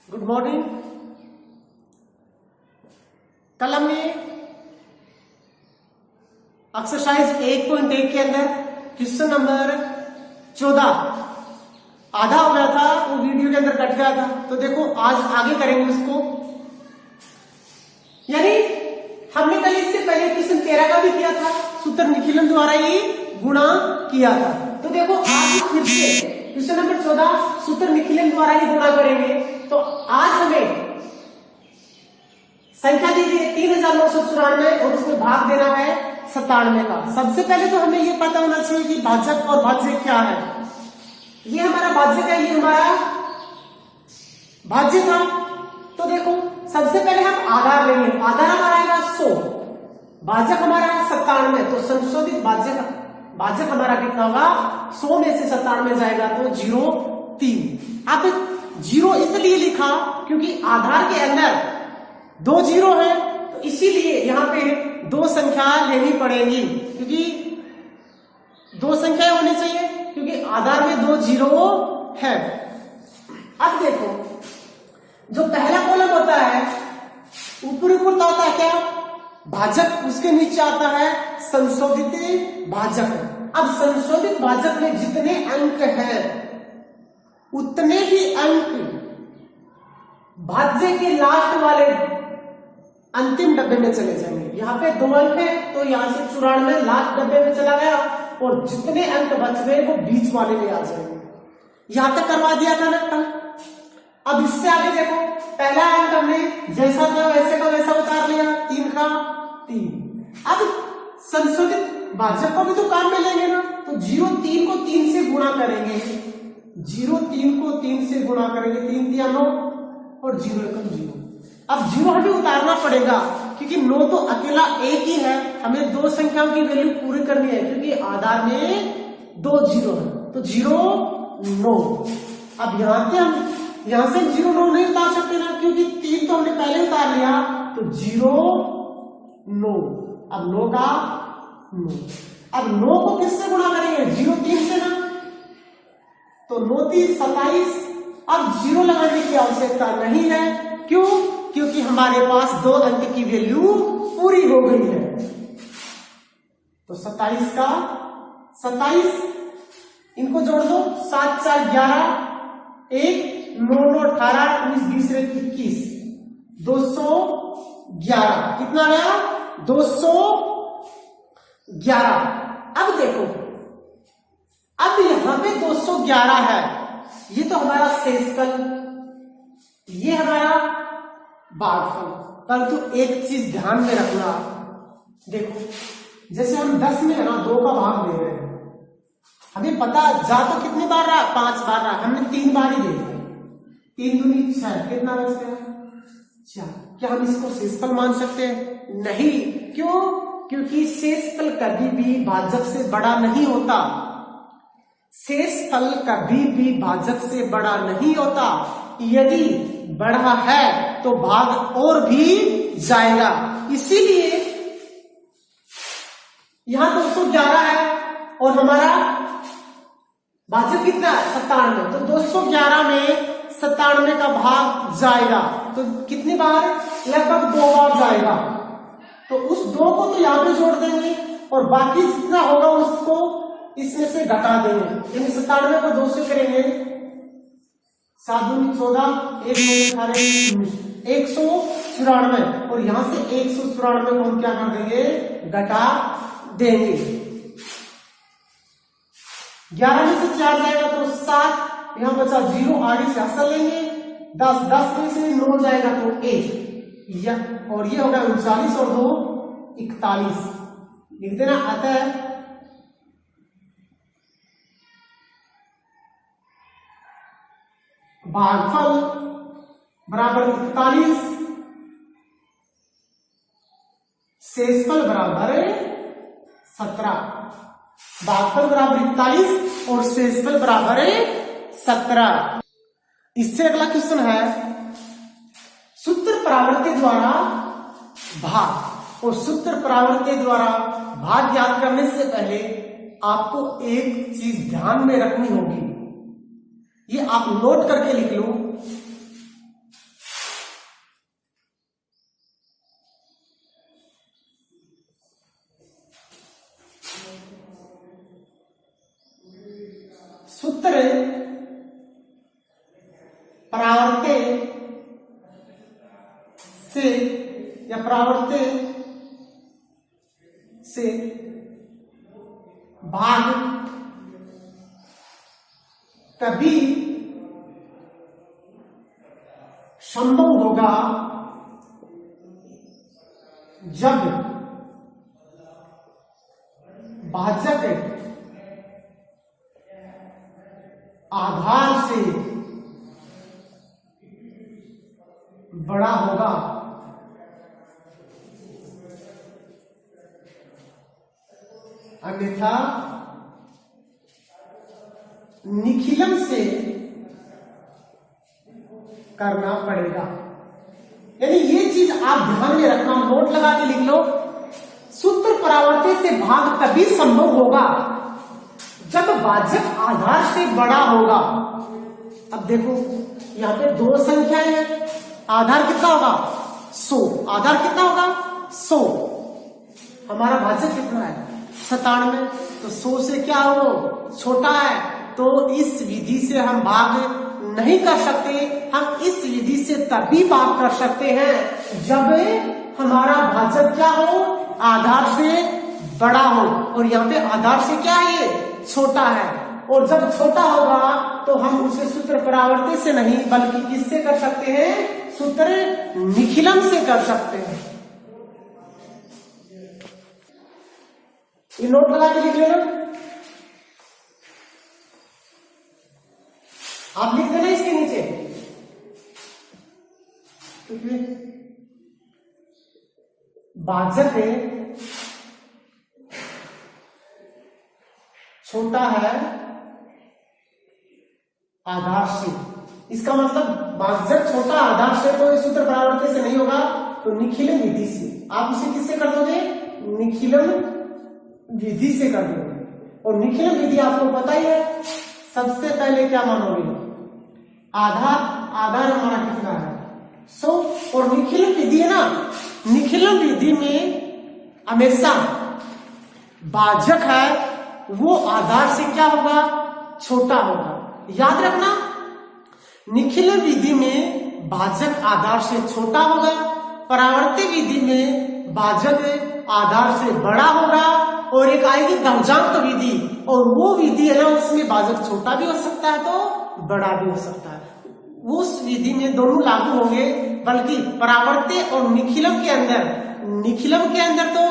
Good morning. कल हमने exercise 1.1 के अंदर क्वेश्चन नंबर 14 आधा हो गया था, वो वीडियो के अंदर कट गया था। तो देखो आज आगे करेंगे उसको। यानी हमने कल इससे पहले क्वेश्चन 13 का भी किया था, सूत्र निखिलन द्वारा ही गुणा किया था। तो देखो आज फिर से क्वेश्चन नंबर 14 सूत्र निखिलन द्वारा ही गुणा करेंगे। तो आज हमें संख्या दी गई 3994 और उसमें भाग देना है 97 का। सबसे पहले तो हमें यह पता होना चाहिए कि भाजक और भाज्य क्या है। ये हमारा भाज्य है, ये हमारा भाज्य था। तो देखो सबसे पहले हम आधार लेंगे। आधार हमारा आएगा 100, भाजक हमारा है 97। तो संशोधित भाजक हमारा कितना होगा? 100 में से 97 जाएगा तो 0.3। अब 0 इसलिए लिखा क्योंकि आधार के अंदर 2 0 है, तो इसीलिए यहां पे 2 संख्या लेनी पड़ेगी, क्योंकि 2 संख्या होनी चाहिए क्योंकि आधार में 2 0 है। अब देखो जो पहला कॉलम होता है ऊपर ऊपर होता है क्या? भाजक, उसके नीचे आता है संशोधित भाजक। अब संशोधित भाजक में जितने अंक हैं उतने ही अंक भाज्य के लास्ट वाले अंतिम डब्बे में चले जाएंगे। यहाँ पे 2 अंक है तो यहां से 94 लास्ट डब्बे में चला गया और जितने अंक बच गए वो बीच वाले में आ जाएंगे। यहां तक करवा दिया था ना कल। अब इससे आगे देखो, पहला अंक हमने जैसा था वैसे का वैसा उतार लिया, 3 का 3। अब संशोधित भाजक को भी तो काम में लेंगे ना, तो 0.3 को 3 से गुणा करेंगे। 0.3 को 3 से गुणा करेंगे, 3 3 9 और 0 1 0। अब 0 हमें उतारना पड़ेगा क्योंकि 9 तो अकेला एक ही है। हमें 2 संख्याओं की वैल्यू पूरी करनी है क्योंकि आधार में 2 0 है, तो 0 9। अब यहां से 0 9 नहीं उतार सकते ना, क्योंकि 3 तो हमने पहले उतार लिया, तो 0 9। अब 9 का 9। अब 9 को किससे गुणा करेंगे? 0.3 से ना, तो 9 3 27। अब 0 लगाने की आवश्यकता नहीं है। क्यों? क्योंकि हमारे पास 2 अंक की वैल्यू पूरी हो गई है। तो 27 का 27 इनको जोड़ दो, 7 4 11, 1 9 9 18 19 20 21, 211। कितना गया? 211। अब देखो, अब यहां पे 211 है, ये तो हमारा शेषफल, ये हमारा भागफल। परंतु एक चीज ध्यान में रखना, देखो जैसे हम 10 में है ना 2 का भाग दे रहे हैं, हमें पता जा तो कितनी बार रहा? 5 बार रहा, हमने 3 बार ही दे दिया। 3 दूनी 6, कितना बच गया? 4। क्या हम इसको शेषफल मान सकते हैं? नहीं। क्यों? क्योंकि शेषफल कभी भी भाजक से बड़ा नहीं होता। शेषफल कभी भी भाजक से बड़ा नहीं होता। यदि बड़ा है तो भाग और भी जाएगा। इसीलिए यहां 211 है और हमारा भाजक कितना है? 97। तो 211 में 97 का भाग जाएगा, तो कितनी बार? लगभग 2 बार जाएगा। तो उस 2 को तो यहां पे जोड़ देंगे और बाकी जितना होगा उसको इसमें से घटा देंगे। यानी 97 को 2 से करेंगे, 7 दूनी 14, 1 9 18 194, और यहां से 194 को हम क्या कर देंगे? घटा देंगे। 11 में से 4 जाएगा तो 7, यहां बचा 0, आगे से हंसा लेंगे। 10 में से 9 जाएगा तो 1, और ये होगा 39 और 2 41। लिख देना। अतः भागफल बराबर 41, शेषफल बराबर 17। भागफल बराबर 41 और शेषफल बराबर 17। इससे अगला क्वेश्चन है सूत्र परावर्ती द्वारा भाग। और सूत्र परावर्ती द्वारा भाग ज्ञात करने से पहले आपको एक चीज ध्यान में रखनी होगी, ये आप नोट करके लिख लो। परावर्ते से या परावर्ते से भाग तभी संभव होगा जब भाजक आधार से बड़ा होगा। अन्यथा निखिलम से करना पड़ेगा। यानी ये चीज आप ध्यान में रखना, नोट लगा के लिख लो। सूत्र परावर्ते से भाग तभी संभव होगा जब भाजक आधार से बड़ा होगा। अब देखो यहां पे दो संख्याएं हैं, आधार कितना होगा 100, आधार कितना होगा 100, हमारा भाजक कितना है 97, तो 100 से क्या हो छोटा है, तो इस विधि से हम भाग नहीं कर सकते। हम इस विधि से तभी भाग कर सकते हैं जब हमारा भाजक क्या हो आधार से बड़ा हो, और यहाँ पे आधार से क्या है ये छोटा है, और जब छोटा होगा तो हम उसे सूत्र परावर्ते से नहीं बल्कि किससे कर सकते हैं, सूत्र निखिलम से कर सकते हैं। ये नोट लगा के लिख लेना, आप लिख देना इसके नीचे, क्योंकि भाजक छोटा है आधार से, इसका मतलब भाजक छोटा आधार से, तो इस सूत्र परावर्ते से नहीं होगा, तो निखिलम विधि से। आप इसे किससे कर दोगे, निखिलम विधि से कर दोगे। और निखिलम विधि आपको पता ही है, सबसे पहले क्या मानोगे, आधार हमारा कितना है 100, और निखिलम विधि है ना, निखिलम विधि में हमेशा भाजक है वो आधार से क्या होगा छोटा होगा। याद रखना, निखिलम विधि में भाजक आधार से छोटा होगा, परावर्ते विधि में भाजक आधार से बड़ा होगा, और एक आएगी दहजांक विधि, और वो विधि है ना उसमें भाजक छोटा भी हो सकता है तो बड़ा भी हो सकता है। उस विधि में दोनों लागू होंगे, बल्कि परावर्ते और निखिलम के अंदर तो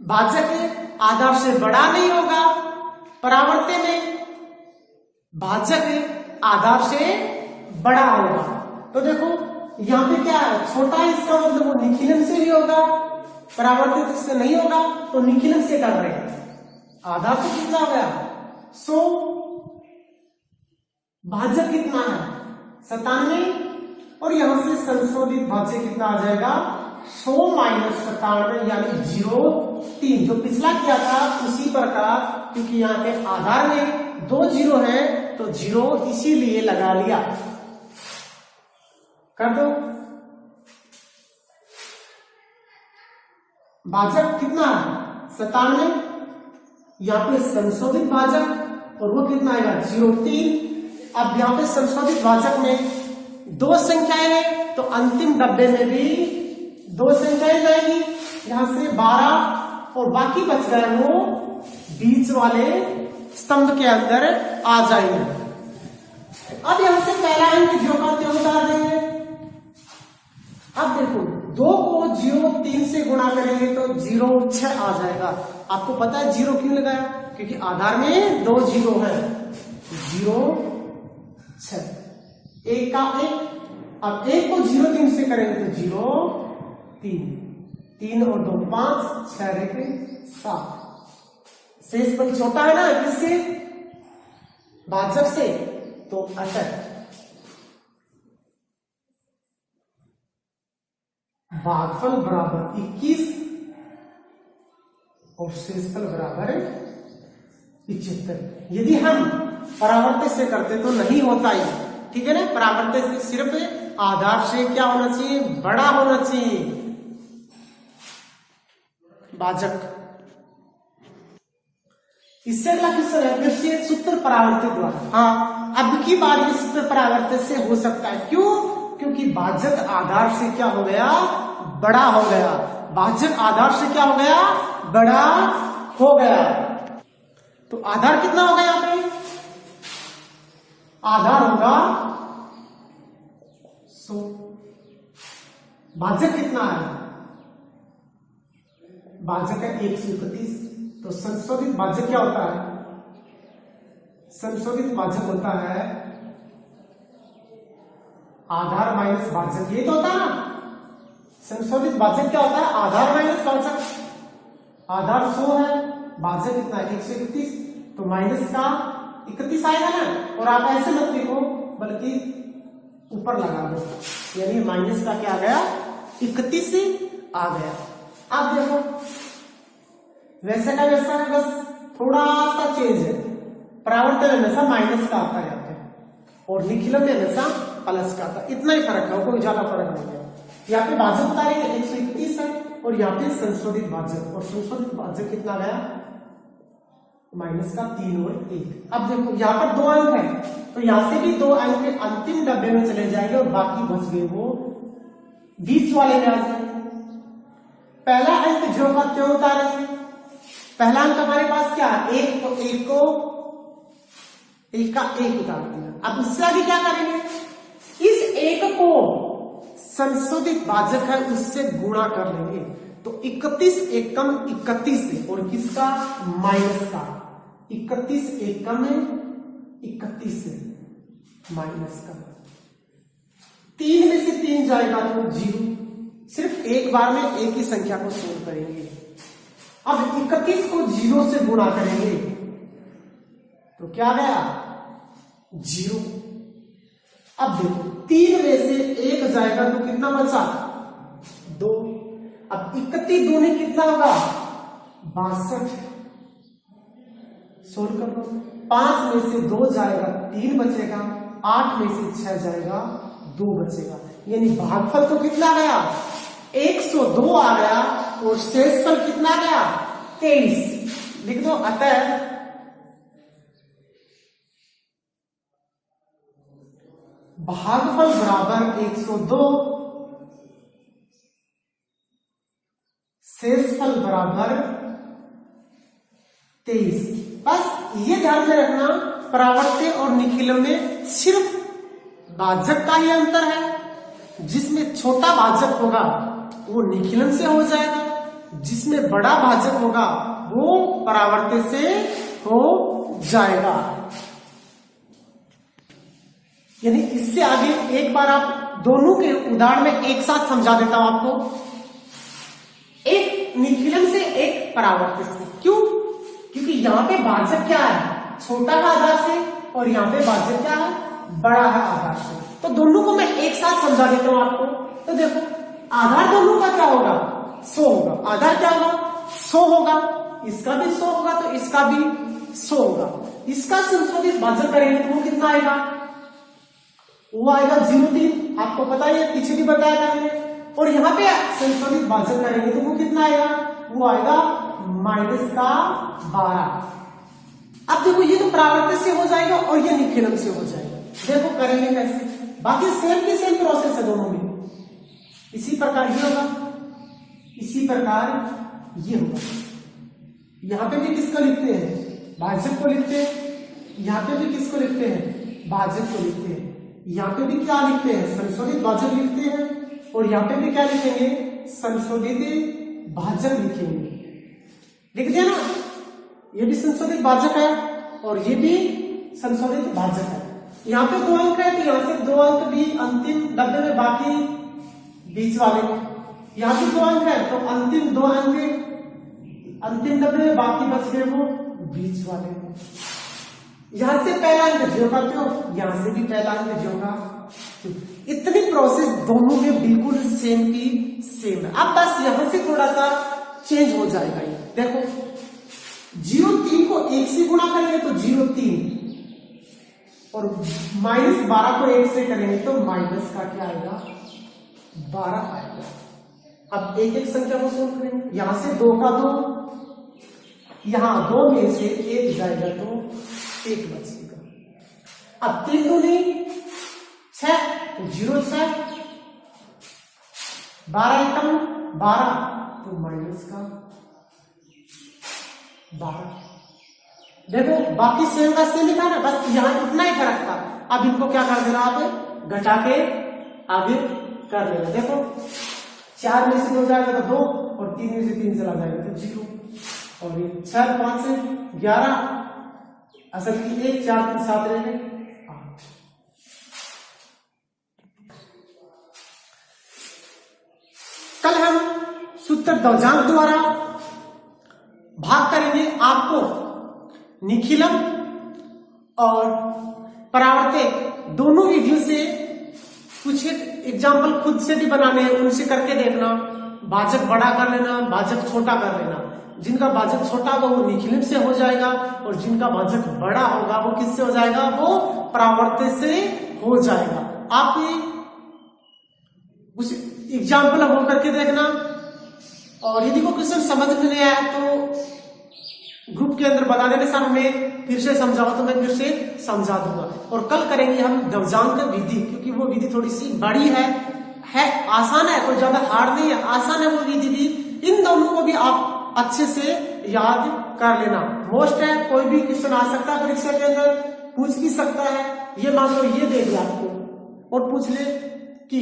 भाजक आधार से बड़ा नहीं होगा, परावर्ते में भाजक आधार से बड़ा होगा। तो देखो यहाँ पे क्या है, छोटा है, इसका मतलब वो निखिलम से भी होगा, परावर्तित से नहीं होगा, तो निखिलम से कर रहे हैं। आधार से कितना हो गया 100, भाजक कितना है 97, और यहां से संशोधित भाजक कितना आ जाएगा 100 - 97 यानी 0,3, जो पिछला किया था उसी प्रकार, क्योंकि यहाँ पे आधार में 2 0 है तो 0 इसीलिए लगा लिया। कर दो, भाजक कितना है 97, यहाँ पे संशोधित भाजक, और वो कितना आएगा 0,3। अब यहाँ पे संशोधित भाजक में 2 संख्याएं हैं, तो अंतिम डब्बे में भी 2 संख्याएं जाएगी, यहां से 12, और बाकी बच गए वो बीच वाले स्तंभ के अंदर आ जाएंगे। अब यहां से पहला अंक जो का त्यों उतार देंगे। अब देखो 2 को 0,3 से गुणा करेंगे तो 0,6 आ जाएगा। आपको पता है 0 क्यों लगाया, क्योंकि आधार में 2 0 है, 0,6, 1 का 1। अब 1 को 0,3 से करेंगे तो 0,3, 3 और 2 5, 6 एक 7। शेष पर छोटा है ना किससे, भाजक से, तो 68। भागफल बराबर 21 और शेषफल बराबर 75। यदि हम परावर्ते से करते तो नहीं होता ही, ठीक है ना। परावर्ते से सिर्फ आधार से क्या होना चाहिए, बड़ा होना चाहिए भाजक। इससे अगला क्वेश्चन है फिर से सूत्र परावर्तित द्वारा। हाँ, अब की बार ये सूत्र परावर्तित से हो सकता है। क्यों? क्योंकि भाजक आधार से क्या हो गया? बड़ा हो गया। भाजक आधार से क्या हो गया? बड़ा हो गया। तो आधार कितना होगा यहां पे? आधार होगा 100। भाजक कितना है? भाजक है 131। तो संशोधित भाजक क्या होता है? संशोधित भाजक होता है आधार माइनस भाजक। ये तो होता है ना, संशोधित भाजक क्या होता है? आधार माइनस भाजक। आधार 100 है, भाजक कितना है? 131। तो माइनस का 31 आएगा ना। और आप ऐसे मत लिखो, बल्कि ऊपर लगा दो, यानी माइनस का क्या आ गया? 31 आ गया। अब देखो वैसे का वैसा है, बस थोड़ा सा चेंज है। परावर्तन हमेशा माइनस का आता है यहाँ पे, और निखिलन में हमेशा प्लस का आता है। इतना ही फर्क है, कोई ज्यादा फर्क नहीं है। यहाँ पे भाजक बता रहे हैं 131 है, और यहाँ पे संशोधित भाजक, और संशोधित भाजक कितना गया? माइनस का 3 और 1। अब देखो यहाँ पर 2 अंक है, तो यहाँ से भी 2 अंक अंतिम डब्बे में चले जाएंगे, और बाकी बच गए वो बीच वाले में आ जाएंगे। पहला अंक जो का त्यों उतारेंगे। पहला अंक हमारे पास क्या है? 1, तो 1 को 1 का 1 उतार दिया। अब उससे आगे क्या करेंगे? इस 1 को संशोधित भाजक है उससे गुणा कर लेंगे। तो 31 एकम 31 है, और किसका? माइनस का। 31 एकम 31 है, माइनस का। 3 में से 3 जाएगा तो 0। सिर्फ एक बार में एक ही संख्या को सोल्व करेंगे। अब 31 को 0 से गुणा करेंगे तो क्या गया? 0। अब देखो 3 में से 1 जाएगा तो कितना बचा? 2। अब 31 दूनी कितना होगा? 62। सोल्व कर लो। 5 में से 2 जाएगा 3 बचेगा, 8 में से 6 जाएगा 2 बचेगा, यानी भागफल तो कितना गया? 102 आ गया, और शेषफल कितना गया? 23। लिख दो। अतः भागफल बराबर 102, शेषफल बराबर 23। बस ये ध्यान में रखना, परावर्त्य और निखिलन में सिर्फ भाजक का ही अंतर है। जिसमें छोटा भाजक होगा वो निखिलन से हो जाएगा, जिसमें बड़ा भाजक होगा वो परावर्त्य से हो जाएगा। यानी इससे आगे एक बार आप दोनों के उदाहरण में एक साथ समझा देता हूं आपको। एक निखिलन से, एक परावर्त्य से। क्यों? क्योंकि यहाँ पे भाजक क्या है? छोटा है आधार से, और यहाँ पे भाजक क्या है? बड़ा है आधार से। तो दोनों को मैं एक साथ समझा देता हूं आपको। तो देखो आधार दोनों का क्या होगा? 100 होगा। आधार क्या होगा? 100 होगा। इसका भी 100 होगा, तो इसका भी 100 होगा। इसका संशोधित भाजक करेंगे तो वो कितना आएगा? वो आएगा 0.3। आपको पता ही है, पीछे भी बताया था मैंने। और यहाँ पे संशोधित भाजक करेंगे तो वो कितना आएगा? वो आएगा माइनस का 12। अब देखो ये तो परावर्त्य से हो जाएगा और ये निखिलन से हो जाएगा। देखो करेंगे कैसे? बाकी सेम की सेम प्रोसेस है दोनों में। इसी प्रकार ये होगा, इसी प्रकार ये होगा। यहां पे भी किसको लिखते हैं? भाजक को लिखते हैं। यहां पे भी किसको लिखते हैं? भाजक को लिखते हैं। यहां पे भी क्या लिखते हैं? संशोधित भाजक लिखते हैं। और यहां पे भी क्या लिखेंगे? संशोधित भाजक लिखेंगे। लिख दिया ना? ये भी संशोधित भाजक है और ये भी संशोधित भाजक है। यहाँ पे 2 अंक है, तो यहाँ से 2 अंक भी अंतिम डब्बे में, बाकी बीच वाले में। यहाँ पे 2 अंक है, तो अंतिम 2 अंक अंतिम डब्बे में, बाकी बच गए वो बीच वाले में। यहां से पहला अंक जो करते हो, यहां से भी पहला अंक जो का। इतनी प्रोसेस दोनों में बिल्कुल सेम की सेम है। अब बस यहां से थोड़ा सा चेंज हो जाएगा। ये देखो 0.3 को 1 से गुणा करेंगे तो 0.3, और -12 को 1 से करेंगे तो माइनस का क्या आएगा? 12 आएगा। अब एक एक संख्या को सोल्व करेंगे। यहां से 2 का 2, यहां 2 में से 1 जाएगा तो 1 बचेगा। अब 3 दूनी 6 तो 0 6, 12 एकम 12 तो माइनस का 12। देखो बाकी सेम का सेम ही था ना, बस यहां इतना ही फर्क था। अब इनको क्या कर देना, आप घटा के आगे कर लेना। देखो 4 में से 2 जाएगा तो 2, और 3 में से 3 चला जाएगा तो 0, और ये 4 5 से 11, असल की 1 4 3 7 रह गए 8। कल हम सूत्र दौजांक द्वारा भाग करेंगे। आपको निखिलम और परावर्तक दोनों विधियों से कुछ एग्जाम्पल खुद से भी बनाने हैं, उनसे करके देखना। भाजक बड़ा कर लेना, भाजक छोटा कर लेना। जिनका भाजक छोटा होगा वो निखिलम से हो जाएगा, और जिनका भाजक बड़ा होगा वो किससे हो जाएगा, वो परावर्तक से हो जाएगा। आप कुछ एग्जाम्पल हो करके देखना, और यदि कोई क्वेश्चन समझ में नहीं आया तो ग्रुप के अंदर बता देने, सर मैं फिर से समझाओ, तो मैं फिर से समझा दूंगा। और कल करेंगे हम दौजांक विधि, क्योंकि वो विधि थोड़ी सी बड़ी है आसान है, कोई ज्यादा हार्ड नहीं है, आसान है वो विधि भी। इन दोनों को भी आप अच्छे से याद कर लेना। मोस्ट है, कोई भी क्वेश्चन आ सकता है परीक्षा के अंदर, पूछ भी सकता है। ये मान लो ये दे दिया आपको और पूछ ले कि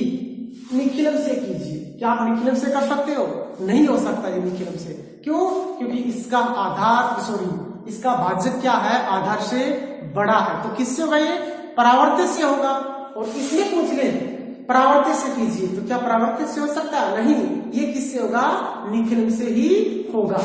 निखिलम से कीजिए, क्या आप निखिलम से कर सकते हो? नहीं हो सकता ये निखिलम से। क्यों? क्योंकि इसका आधार इसका भाजक क्या है, आधार से बड़ा है। तो किससे होगा ये? परावर्तक से होगा। और इसमें पूछ ले परावर्तक से कीजिए, तो क्या परावर्तक से हो सकता है? नहीं, ये किससे होगा? निखिलम से ही होगा।